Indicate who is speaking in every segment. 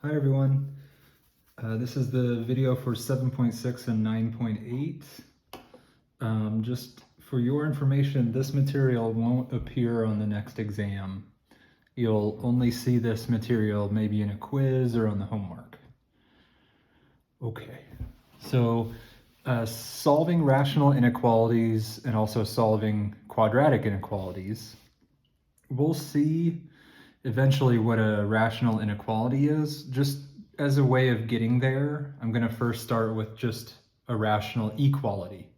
Speaker 1: Hi everyone. This is the video for 7.6 and 9.8. Just for your information, this material won't appear on the next exam. You'll only see this material maybe in a quiz or on the homework. Okay, so solving rational inequalities and also solving quadratic inequalities. We'll see eventually what a rational inequality is. Just as a way of getting there, I'm going to first start with just a rational equality.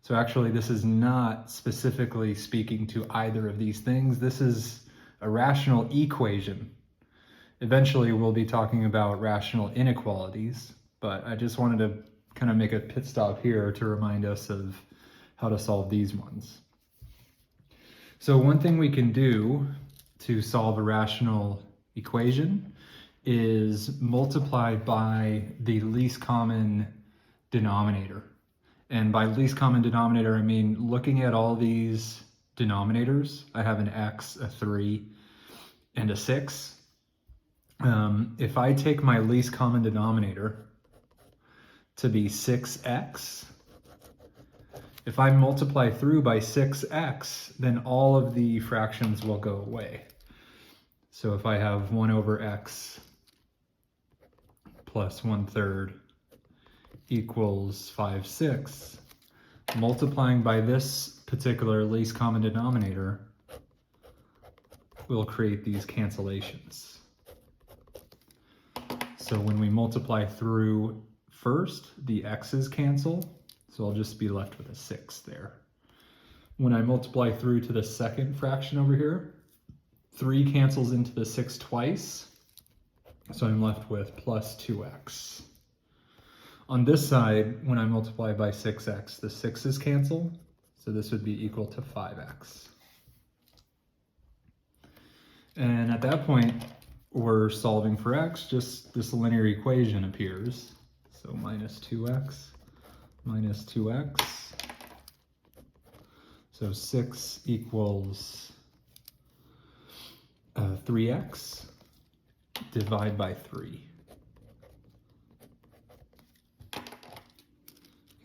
Speaker 1: So actually, this is not specifically speaking to either of these things. This is a rational equation. Eventually, we'll be talking about rational inequalities, but I just wanted to kind of make a pit stop here to remind us of how to solve these ones. So one thing we can do to solve a rational equation is multiply by the least common denominator. And by least common denominator, I mean looking at all these denominators. I have an x, a 3, and a 6. If I take my least common denominator to be 6x, if I multiply through by 6x, then all of the fractions will go away. So if I have 1 over x plus 1/3 equals 5/6, multiplying by this particular least common denominator will create these cancellations. So when we multiply through first, the x's cancel, so I'll just be left with a 6 there. When I multiply through to the second fraction over here, 3 cancels into the 6 twice, so I'm left with plus 2x. On this side, when I multiply by 6x, the 6's cancel, so this would be equal to 5x. And at that point, we're solving for x, just this linear equation appears. So minus 2x minus 2x. So 6 equals 3x, divide by 3.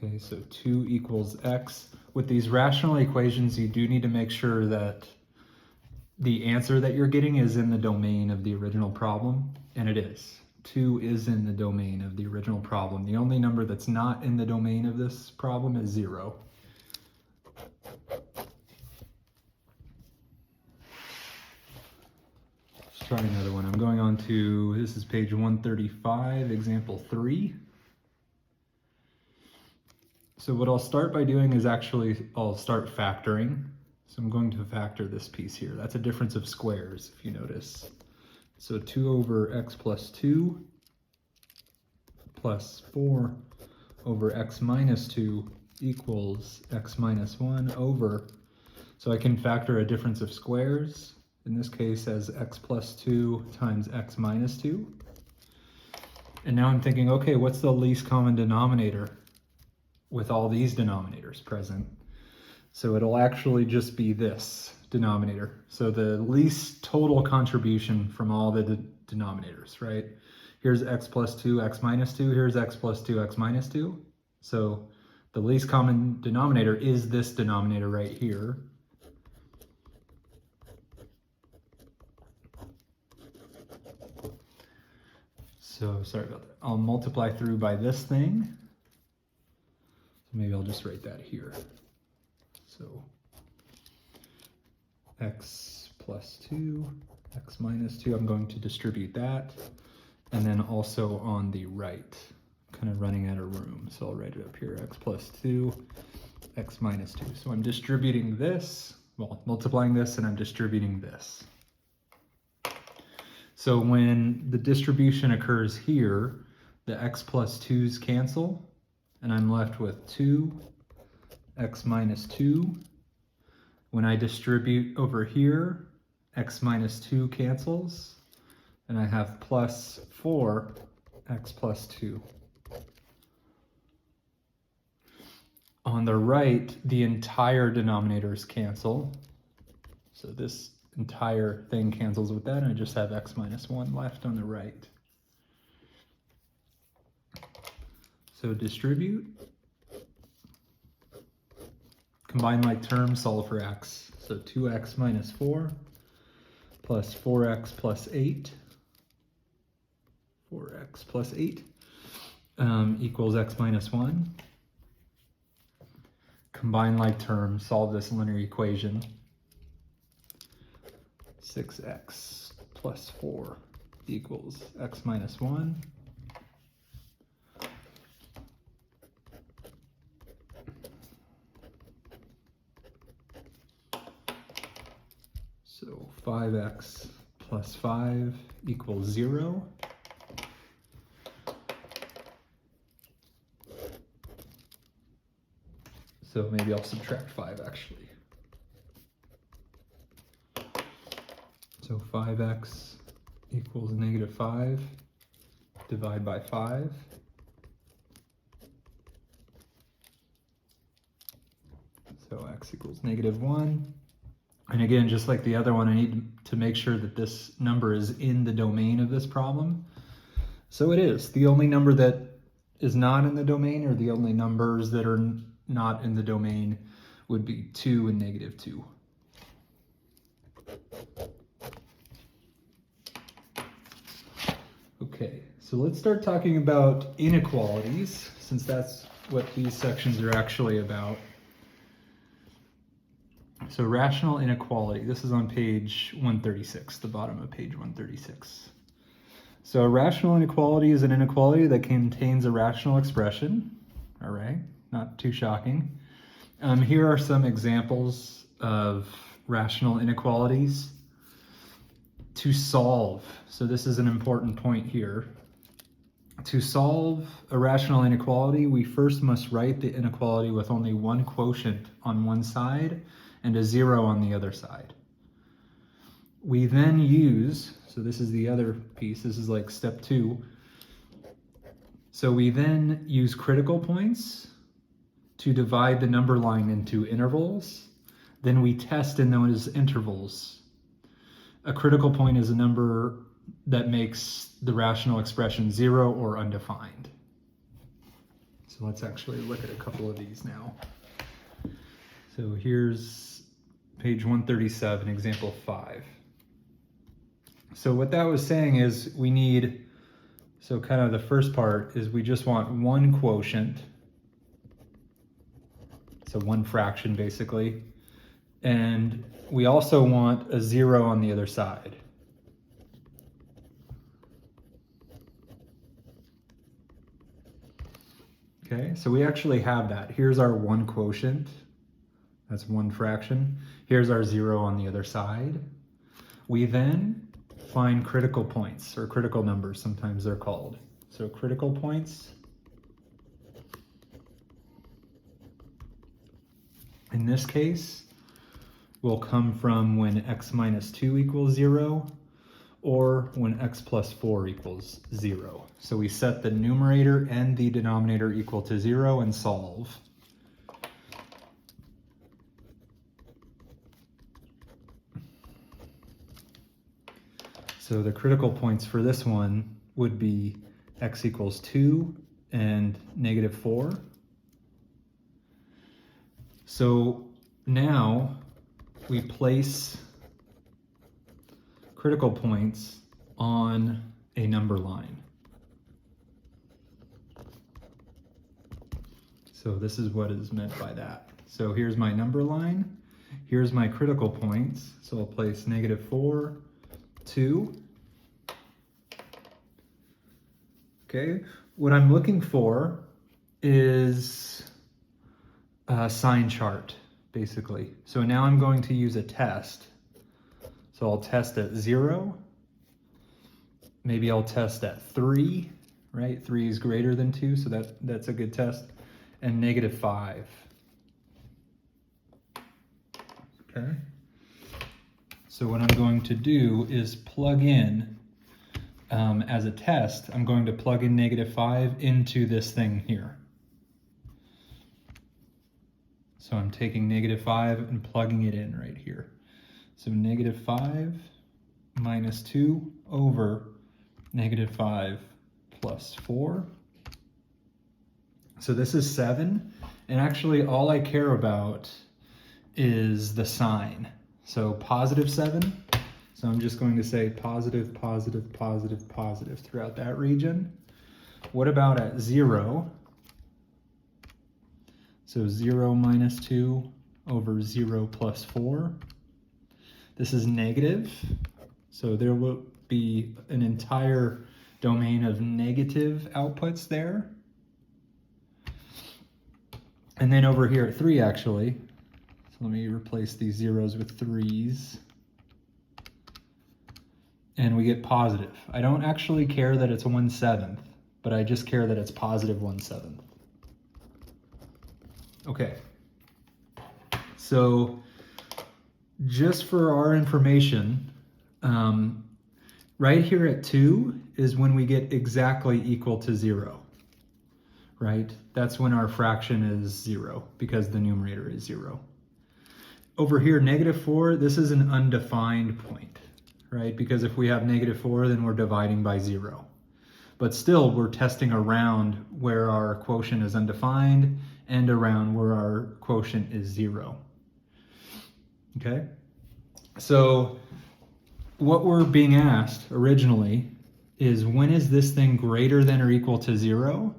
Speaker 1: Okay, so 2 equals x. With these rational equations, you do need to make sure that the answer that you're getting is in the domain of the original problem, and it is. 2 is in the domain of the original problem. The only number that's not in the domain of this problem is 0. Let's try another one. I'm going on to, this is page 135, example 3. So what I'll start by doing is actually, I'll start factoring. So I'm going to factor this piece here. That's a difference of squares, if you notice. So 2 over x plus 2 plus 4 over x minus 2 equals x minus 1 over, so I can factor a difference of squares, in this case as x plus 2 times x minus 2. And now I'm thinking, okay, what's the least common denominator with all these denominators present? So it'll actually just be this denominator. So the least total contribution from all the denominators, right? Here's x plus 2, x minus 2. Here's x plus 2, x minus 2. So the least common denominator is this denominator right here. So sorry about that. I'll multiply through by this thing. So maybe I'll just write that here. So x plus 2, x minus 2, I'm going to distribute that. And then also on the right, kind of running out of room. So I'll write it up here, x plus 2, x minus 2. So I'm distributing this, well, multiplying this, and I'm distributing this. So when the distribution occurs here, the x plus 2's cancel, and I'm left with 2, x minus 2. When I distribute over here, x minus 2 cancels, and I have plus 4, x plus 2. On the right, the entire denominators cancel. So this entire thing cancels with that, and I just have x minus 1 left on the right. So distribute, combine like terms, solve for x. So 2x minus 4 plus 4x plus 8, 4x plus 8 equals x minus 1. Combine like terms, solve this linear equation. 6x plus 4 equals x minus 1. So 5x plus 5 equals 0. So maybe I'll subtract 5 actually. So 5x equals negative 5, divide by 5. So x equals negative 1. And again, just like the other one, I need to make sure that this number is in the domain of this problem. So it is. The only number that is not in the domain, or the only numbers that are not in the domain, would be 2 and negative 2. Okay, so let's start talking about inequalities, since that's what these sections are actually about. So rational inequality, this is on page 136, the bottom of page 136. So a rational inequality is an inequality that contains a rational expression. All right, not too shocking. Here are some examples of rational inequalities. To solve, so this is an important point here. To solve a rational inequality, we first must write the inequality with only one quotient on one side and a 0 on the other side. We then use, so this is the other piece, this is like step 2. So we then use critical points to divide the number line into intervals. Then we test in those intervals. A critical point is a number that makes the rational expression 0 or undefined. So let's actually look at a couple of these now. So here's page 137, example 5. So what that was saying is we need, so kind of the first part is we just want one quotient, so one fraction basically, and we also want a 0 on the other side. Okay, so we actually have that. Here's our one quotient, that's one fraction. Here's our 0 on the other side. We then find critical points, or critical numbers, sometimes they're called. So critical points, in this case, will come from when x minus 2 equals 0, or when x plus 4 equals 0. So we set the numerator and the denominator equal to 0 and solve. So the critical points for this one would be x equals 2 and negative 4. So now we place critical points on a number line. So this is what is meant by that. So here's my number line, here's my critical points. So I'll place negative 4, 2. Okay, what I'm looking for is a sign chart, basically. So now I'm going to use a test. So I'll test at 0. Maybe I'll test at 3, right? 3 is greater than 2, so that's a good test. And negative 5. Okay. So what I'm going to do is plug in, as a test, I'm going to plug in negative 5 into this thing here. So I'm taking negative 5 and plugging it in right here. So negative 5 minus 2 over negative 5 plus 4. So this is 7, and actually all I care about is the sign. So positive 7, so I'm just going to say positive, positive, positive, positive throughout that region. What about at 0? So 0 minus 2 over 0 plus 4. This is negative, so there will be an entire domain of negative outputs there. And then over here at 3 actually, so let me replace these zeros with 3s. And we get positive. I don't actually care that it's 1/7, but I just care that it's positive 1/7. Okay, so just for our information, right here at 2 is when we get exactly equal to 0. Right? That's when our fraction is 0 because the numerator is 0. Over here, -4, this is an undefined point, right? Because if we have -4, then we're dividing by 0. But still, we're testing around where our quotient is undefined and around where our quotient is 0. Okay? So what we're being asked originally is, when is this thing greater than or equal to 0?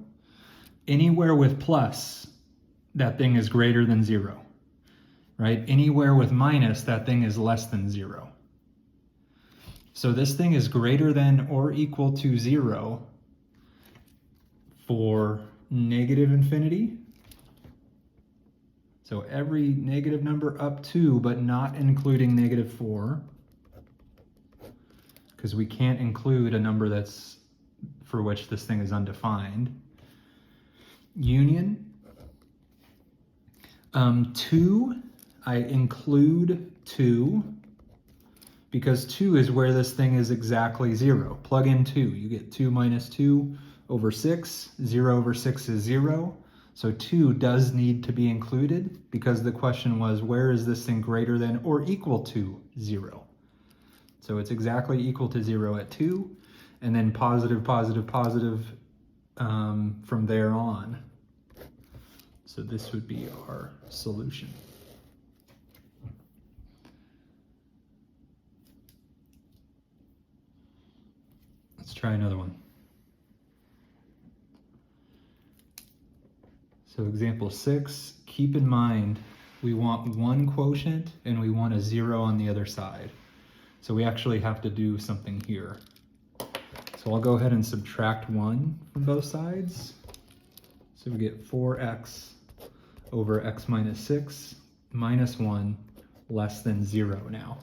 Speaker 1: Anywhere with plus, that thing is greater than 0, right? Anywhere with minus, that thing is less than 0. So this thing is greater than or equal to 0 for negative infinity. So every negative number up to, but not including -4, because we can't include a number that's for which this thing is undefined. Union. 2, I include 2 because 2 is where this thing is exactly 0. Plug in 2, you get 2 minus 2 over 6. 0 over 6 is 0. So 2 does need to be included because the question was, where is this thing greater than or equal to 0? So it's exactly equal to 0 at 2, and then positive, positive, positive from there on. So this would be our solution. Let's try another one. So example 6, keep in mind we want one quotient and we want a 0 on the other side. So we actually have to do something here. So I'll go ahead and subtract 1 from both sides. So we get 4x over x minus 6 minus 1 less than 0 now.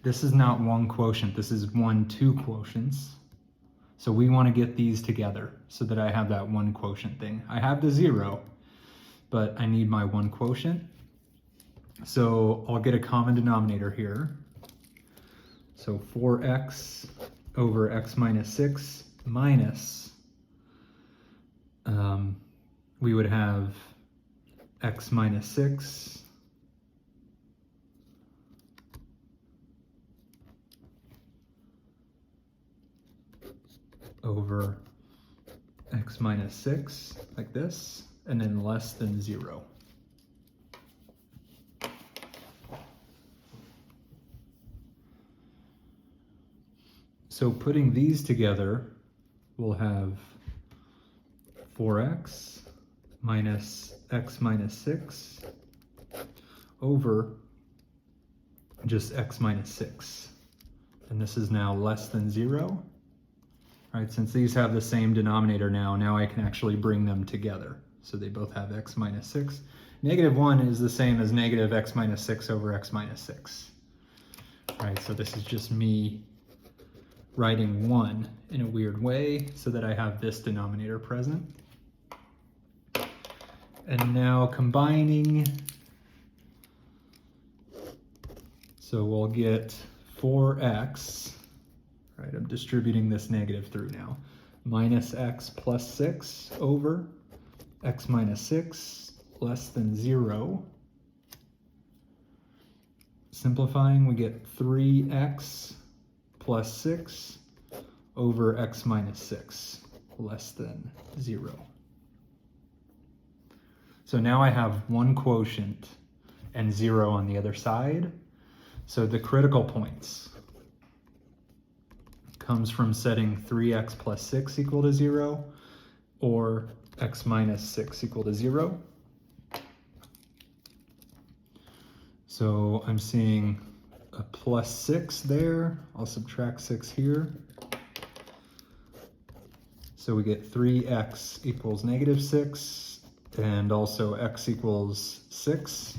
Speaker 1: This is not one quotient, this is 1, 2 quotients. So we want to get these together so that I have that one quotient thing. I have the 0, but I need my one quotient. So I'll get a common denominator here. So 4x over x minus 6 minus, we would have x minus 6 over x minus 6, like this, and then less than 0. So putting these together, we'll have 4x minus x minus 6 over just x minus 6. And this is now less than 0. Right, since these have the same denominator now I can actually bring them together. So they both have x minus 6. -1 is the same as negative x minus 6 over x minus 6. Right, so this is just me writing 1 in a weird way so that I have this denominator present. And now combining, so we'll get 4x, right, I'm distributing this negative through now, minus x plus 6 over x minus 6 less than 0. Simplifying, we get 3x plus 6 over x minus 6 less than 0. So now I have one quotient and 0 on the other side. So the critical points comes from setting 3x plus 6 equal to 0 or x minus 6 equal to 0. So I'm seeing a plus 6 there. I'll subtract 6 here. So we get 3x equals negative 6, and also x equals 6.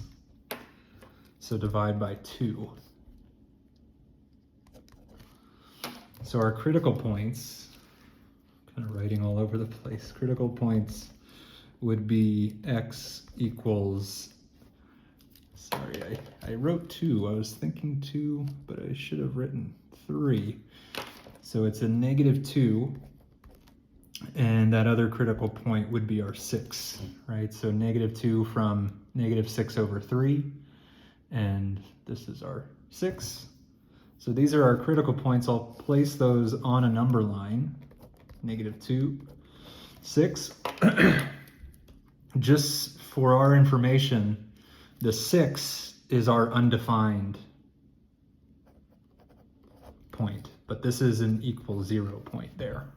Speaker 1: So divide by 2. So our critical points, kind of writing all over the place, critical points would be x equals, sorry, I wrote 2. I was thinking 2, but I should have written 3. So it's a negative 2, and that other critical point would be our 6, right? So negative 2 from negative 6 over 3, and this is our 6. So these are our critical points. I'll place those on a number line, negative 2, 6. Just for our information, the 6 is our undefined point, but this is an equal 0 point there.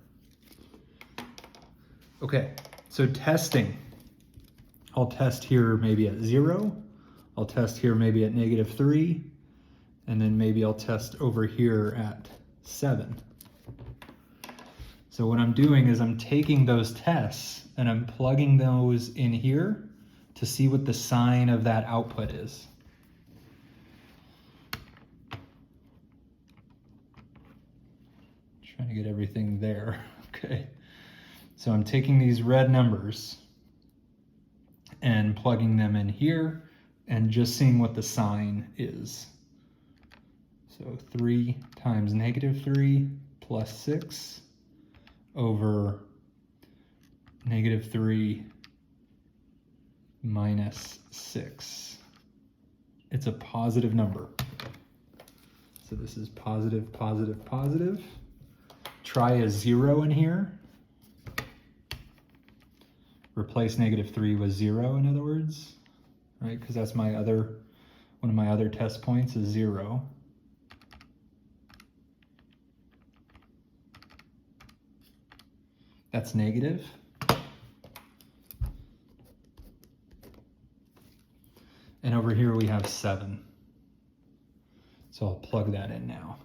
Speaker 1: Okay, so testing. I'll test here maybe at 0. I'll test here maybe at negative 3. And then maybe I'll test over here at 7. So what I'm doing is I'm taking those tests and I'm plugging those in here to see what the sign of that output is. Trying to get everything there. Okay. So I'm taking these red numbers and plugging them in here and just seeing what the sign is. So 3 times negative 3 plus 6 over negative 3 minus 6. It's a positive number. So this is positive, positive, positive. Try a 0 in here. Replace negative 3 with 0, in other words, right? Because that's my other, one of my other test points is 0. That's negative. And over here we have 7. So I'll plug that in now.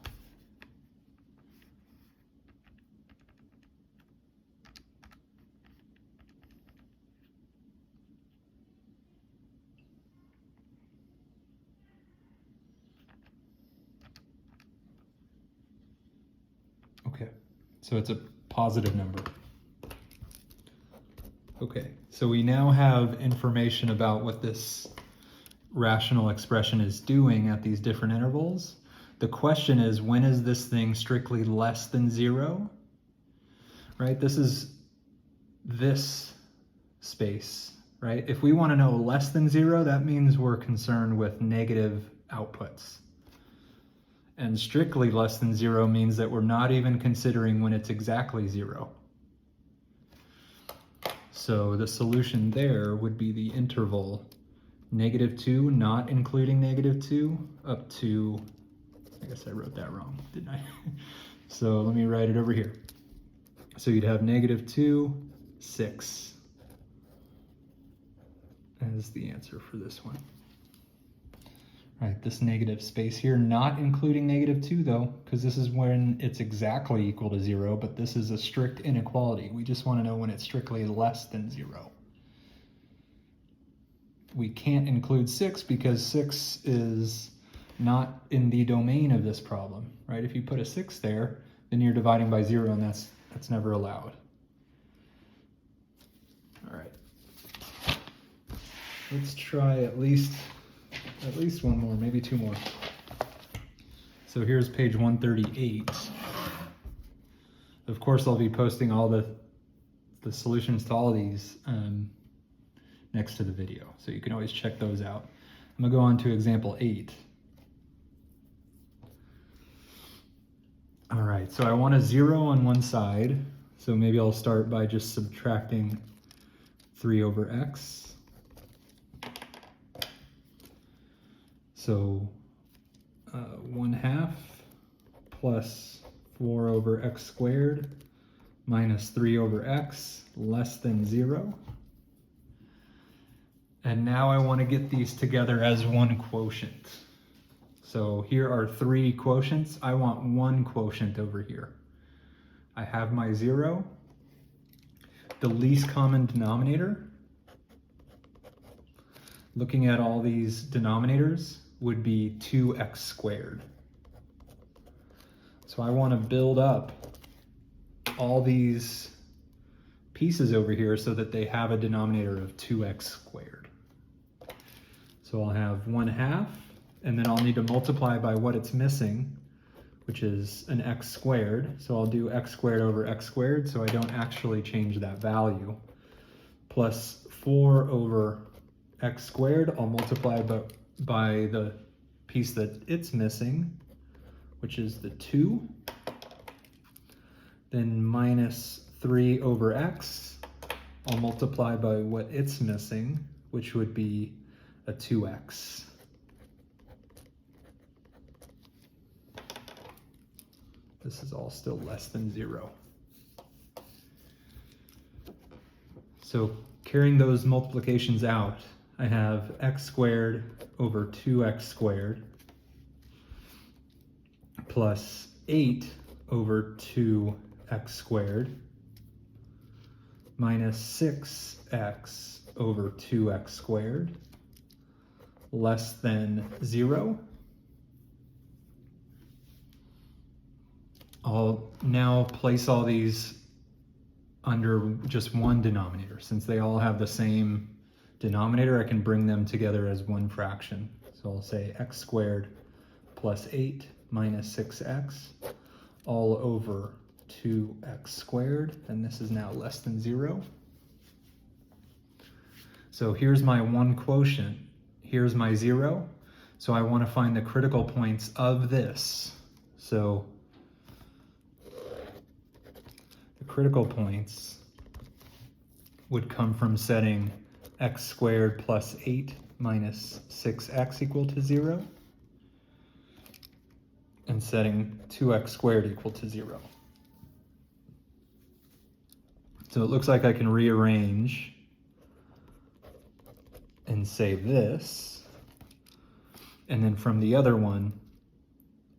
Speaker 1: Okay, so it's a positive number. Okay, so we now have information about what this rational expression is doing at these different intervals. The question is, when is this thing strictly less than 0? Right, this is this space, right? If we want to know less than 0, that means we're concerned with negative outputs. And strictly less than 0 means that we're not even considering when it's exactly 0. So the solution there would be the interval negative 2, not including negative 2, up to, I guess I wrote that wrong, didn't I? So let me write it over here. So you'd have negative 2, 6 as the answer for this one. Right, this negative space here, not including negative 2 though, because this is when it's exactly equal to 0, but this is a strict inequality. We just want to know when it's strictly less than 0. We can't include 6 because 6 is not in the domain of this problem, right? If you put a 6 there, then you're dividing by 0, and that's never allowed. All right. Let's try at least one more, maybe 2 more. So here's page 138. Of course, I'll be posting all the solutions to all of these next to the video, so you can always check those out. I'm gonna go on to example 8. All right, so I want a 0 on one side, so maybe I'll start by just subtracting 3 over x. So 1/2 plus 4 over x squared minus 3 over x less than 0. And now I want to get these together as one quotient. So here are 3 quotients. I want one quotient over here. I have my 0. The least common denominator, looking at all these denominators, would be 2x squared. So I want to build up all these pieces over here so that they have a denominator of 2x squared. So I'll have 1/2, and then I'll need to multiply by what it's missing, which is an x squared. So I'll do x squared over x squared, so I don't actually change that value. Plus 4 over x squared, I'll multiply by the piece that it's missing, which is the 2. Then minus 3 over x, I'll multiply by what it's missing, which would be a 2x. This is all still less than 0. So carrying those multiplications out, I have x squared over 2x squared plus 8 over 2x squared minus 6x over 2x squared less than 0. I'll now place all these under just one denominator. Since they all have the same denominator, I can bring them together as one fraction. So I'll say x squared plus 8 minus 6x all over 2x squared, and this is now less than 0. So here's my one quotient, here's my 0. So I want to find the critical points of this. So the critical points would come from setting x squared plus 8 minus 6x equal to 0 and setting 2x squared equal to 0. So it looks like I can rearrange and save this. And then from the other one,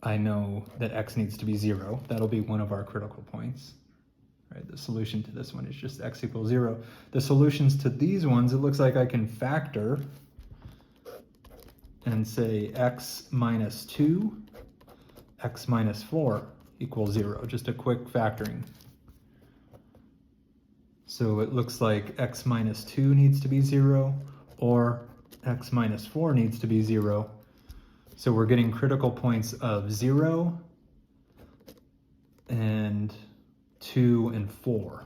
Speaker 1: I know that x needs to be 0. That'll be one of our critical points. Right, the solution to this one is just x equals 0. The solutions to these ones, it looks like I can factor and say x minus 2, x minus 4 equals 0. Just a quick factoring. So it looks like x minus 2 needs to be 0, or x minus 4 needs to be 0. So we're getting critical points of 0 and 2 and 4.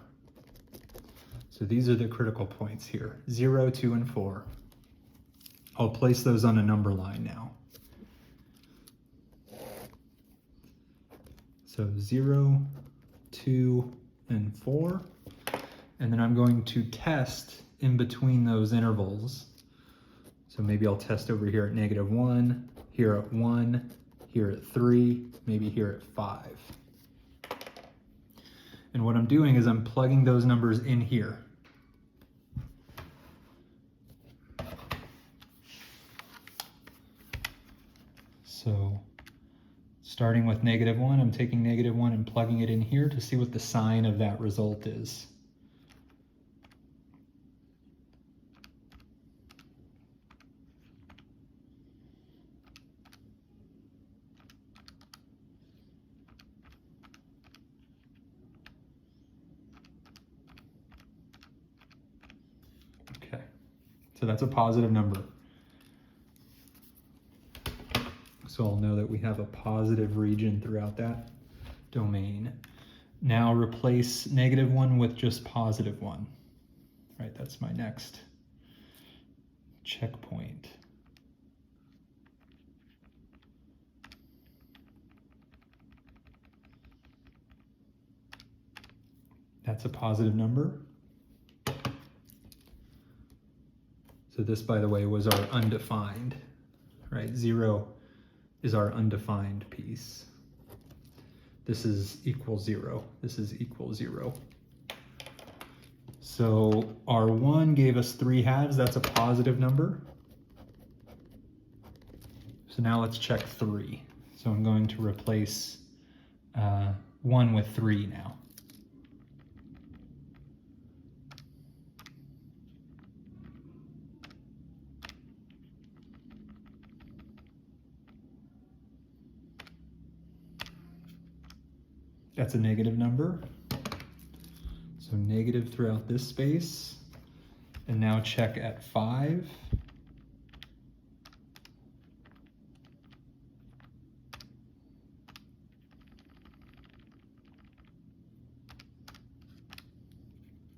Speaker 1: So these are the critical points here, 0, 2, and 4. I'll place those on a number line now. So 0, 2, and 4. And then I'm going to test in between those intervals. So maybe I'll test over here at -1, here at 1, here at 3, maybe here at 5. And what I'm doing is I'm plugging those numbers in here. So starting with -1, I'm taking -1 and plugging it in here to see what the sign of that result is. Okay, so that's a positive number. So I'll know that we have a positive region throughout that domain. Now replace -1 with just +1. Right, that's my next checkpoint. That's a positive number. So this, by the way, was our undefined. right? 0 is our undefined piece. This is equal 0. This is equal 0. So our 1 gave us 3/2. That's a positive number. So now let's check 3. So I'm going to replace 1 with 3 now. That's a negative number. So negative throughout this space. And now check at 5.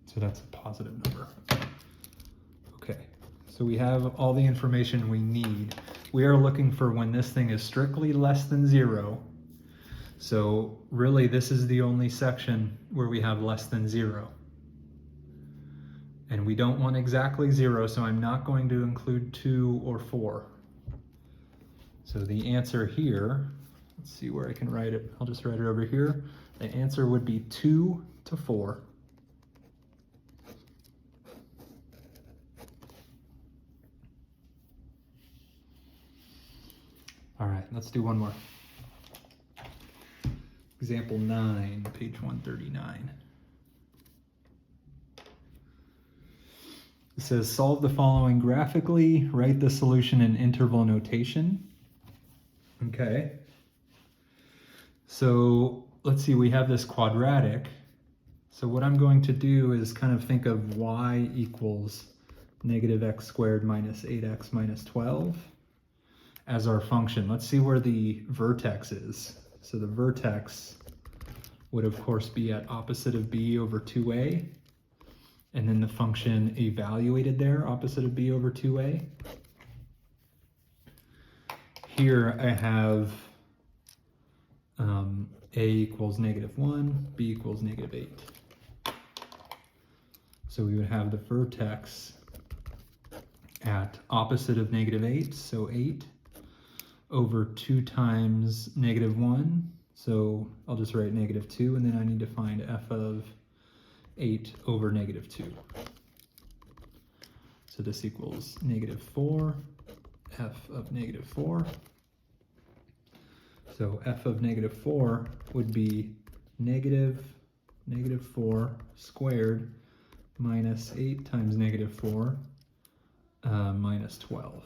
Speaker 1: So that's a positive number. Okay, so we have all the information we need. We are looking for when this thing is strictly less than 0. So really this is the only section where we have less than 0. And we don't want exactly 0, so I'm not going to include 2 or 4. So the answer here, let's see where I can write it. I'll just write it over here. The answer would be 2 to 4. All right, let's do one more. Example 9, page 139. It says, solve the following graphically, write the solution in interval notation. Okay. So let's see, we have this quadratic. So what I'm going to do is kind of think of y equals negative x squared minus 8x minus 12 as our function. Let's see where the vertex is. So the vertex would of course be at opposite of b over 2a, and then the function evaluated there, opposite of b over 2a. Here I have a equals -1, b equals -8. So we would have the vertex at opposite of -8, so 8, over 2 times -1, so I'll just write -2, and then I need to find f of 8 over -2. So this equals -4, f of -4. So f of -4 would be -4 squared minus 8 times -4 minus 12.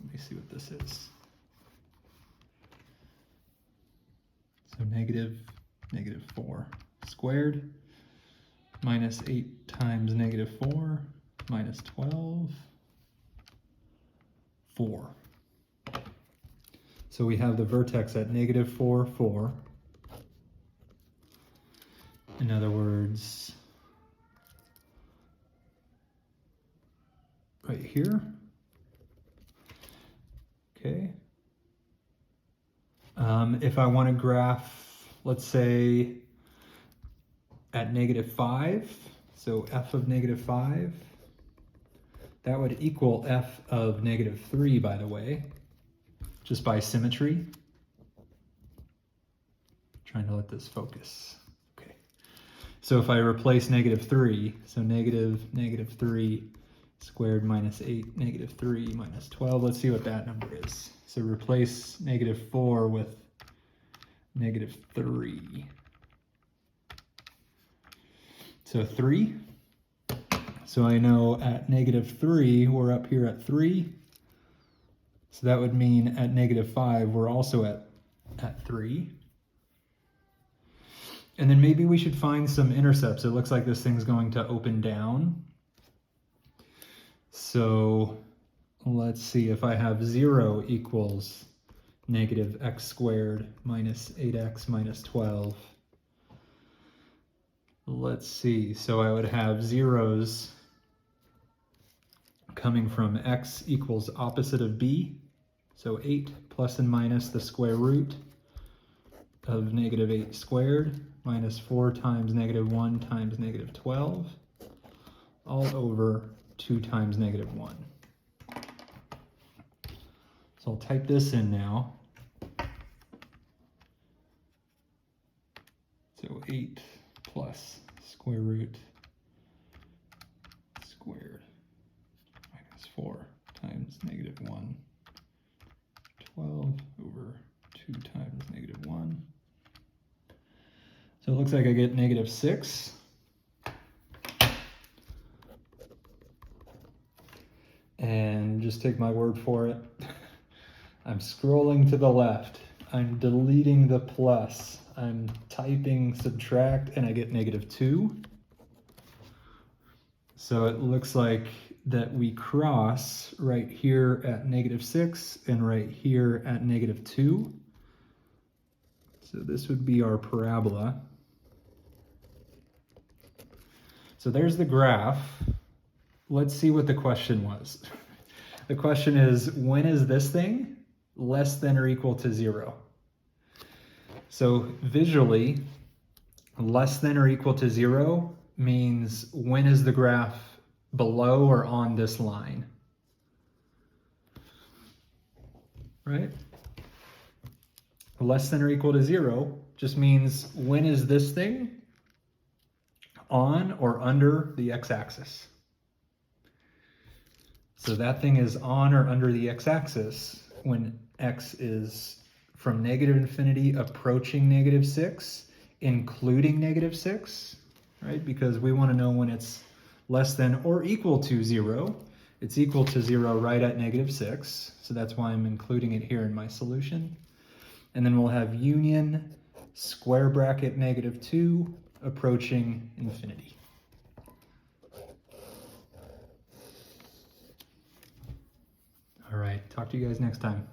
Speaker 1: Let me see what this is. So -4 squared minus 8 times -4 minus 12, 4. So we have the vertex at -4, 4. In other words, right here. Okay. If I want to graph, let's say, at -5, so f of -5, that would equal f of -3, by the way, just by symmetry. Trying to let this focus. Okay. So if I replace -3, so -3 squared minus 8, -3 minus 12, let's see what that number is. So replace -4 with -3. So 3. So I know at -3, we're up here at 3. So that would mean at -5, we're also at 3. And then maybe we should find some intercepts. It looks like this thing's going to open down. So let's see, if I have 0 equals -x squared minus 8x minus 12. Let's see, so I would have zeros coming from x equals opposite of b. So 8 plus and minus the square root of -8 squared minus 4 times -1 times -12 all over 2 times -1. So I'll type this in now. So 8 plus square root squared minus 4 times negative 1. 12 over 2 times negative 1. So it looks like I get negative 6. And just take my word for it. I'm scrolling to the left. I'm deleting the plus. I'm typing subtract and I get negative 2. So it looks like that we cross right here at negative 6 and right here at negative 2. So this would be our parabola. So there's the graph. Let's see what the question was. The question is, when is this thing less than or equal to 0? So visually, less than or equal to 0 means when is the graph below or on this line? Right? Less than or equal to 0 just means when is this thing on or under the x-axis? So that thing is on or under the x-axis when x is from negative infinity approaching negative 6, including negative 6, right? Because we want to know when it's less than or equal to 0. It's equal to 0 right at negative 6, so that's why I'm including it here in my solution. And then we'll have union square bracket negative 2 approaching infinity. All right, talk to you guys next time.